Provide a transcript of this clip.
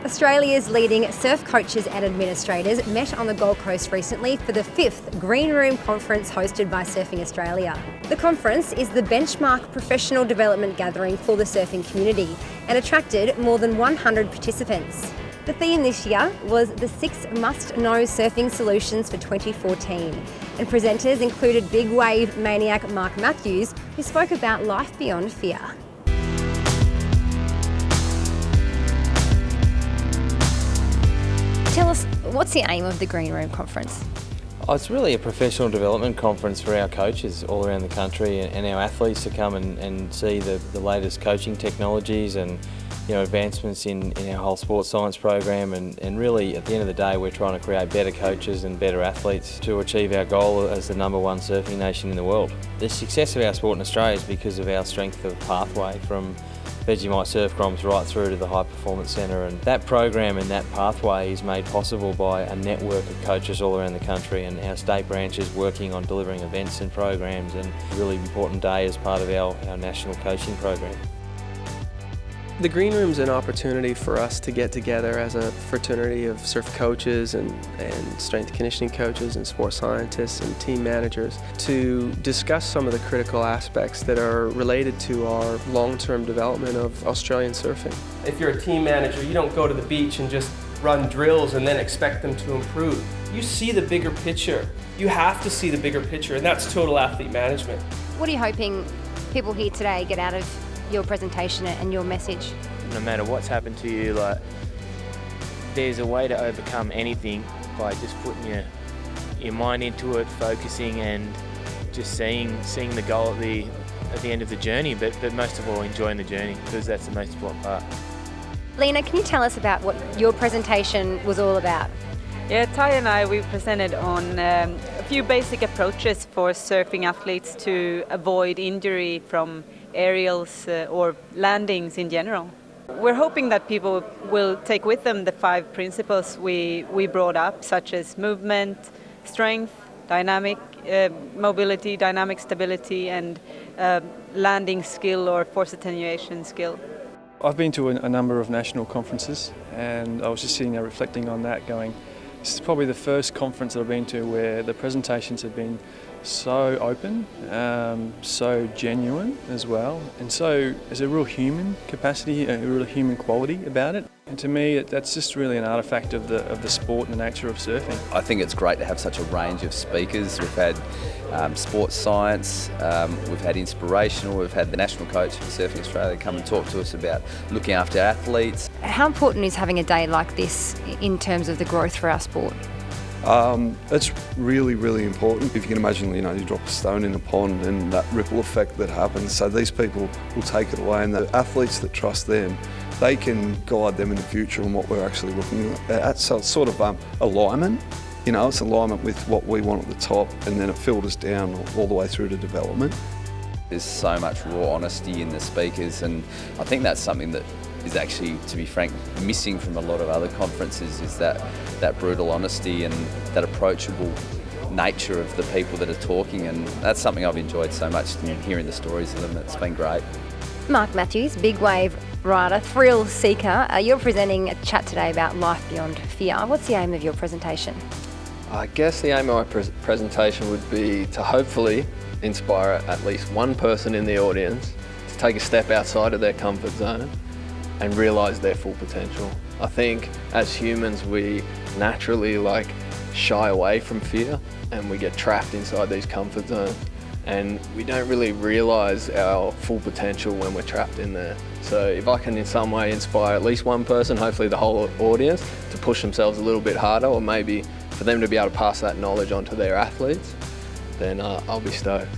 Australia's leading surf coaches and administrators met on the Gold Coast recently for the 5th Green Room Conference hosted by Surfing Australia. The conference is the benchmark professional development gathering for the surfing community and attracted more than 100 participants. The theme this year was the 6 must-know surfing solutions for 2014, and presenters included big wave maniac Mark Mathews, who spoke about life beyond fear. Tell us, what's the aim of the Green Room Conference? It's really a professional development conference for our coaches all around the country and our athletes to come and see the latest coaching technologies and advancements in our whole sports science program, and really at the end of the day we're trying to create better coaches and better athletes to achieve our goal as the #1 surfing nation in the world. The success of our sport in Australia is because of our strength of pathway from Vegemite Surf Groms right through to the High Performance Centre, and that program and that pathway is made possible by a network of coaches all around the country, and our state branches working on delivering events and programs, and a really important day as part of our national coaching program. The Green Room's an opportunity for us to get together as a fraternity of surf coaches and strength conditioning coaches and sports scientists and team managers to discuss some of the critical aspects that are related to our long-term development of Australian surfing. If you're a team manager, you don't go to the beach and just run drills and then expect them to improve. You see the bigger picture. You have to see the bigger picture, and that's total athlete management. What are you hoping people here today get out of your presentation and your message? No matter what's happened to you, there's a way to overcome anything by just putting your mind into it, focusing, and just seeing the goal at the end of the journey, but most of all enjoying the journey, because that's the most important part. Lena, can you tell us about what your presentation was all about? Yeah, Ty and I, we presented on a few basic approaches for surfing athletes to avoid injury from aerials or landings in general. We're hoping that people will take with them the 5 principles we brought up, such as movement, strength, dynamic mobility, dynamic stability, and landing skill or force attenuation skill. I've been to a number of national conferences, and I was just sitting there reflecting on that, going, this is probably the first conference that I've been to where the presentations have been so open, so genuine as well, and so there's a real human capacity, a real human quality about it. And to me, that's just really an artefact of the sport and the nature of surfing. I think it's great to have such a range of speakers. We've had sports science, we've had inspirational, we've had the national coach for Surfing Australia come and talk to us about looking after athletes. How important is having a day like this in terms of the growth for our sport? It's really, really important. If you can imagine, you drop a stone in a pond and that ripple effect that happens. So these people will take it away, and the athletes that trust them, they can guide them in the future on what we're actually looking at. So it's sort of alignment. It's alignment with what we want at the top, and then it filters down all the way through to development. There's so much raw honesty in the speakers, and I think that's something that is actually, to be frank, missing from a lot of other conferences, is that brutal honesty and that approachable nature of the people that are talking, and that's something I've enjoyed so much, hearing the stories of them. It's been great. Mark Mathews, big wave rider, thrill seeker. You're presenting a chat today about life beyond fear. What's the aim of your presentation? I guess the aim of my presentation would be to hopefully inspire at least one person in the audience to take a step outside of their comfort zone and realise their full potential. I think as humans we naturally shy away from fear, and we get trapped inside these comfort zones, and we don't really realise our full potential when we're trapped in there. So if I can in some way inspire at least one person, hopefully the whole audience, to push themselves a little bit harder, or maybe for them to be able to pass that knowledge on to their athletes, then I'll be stoked.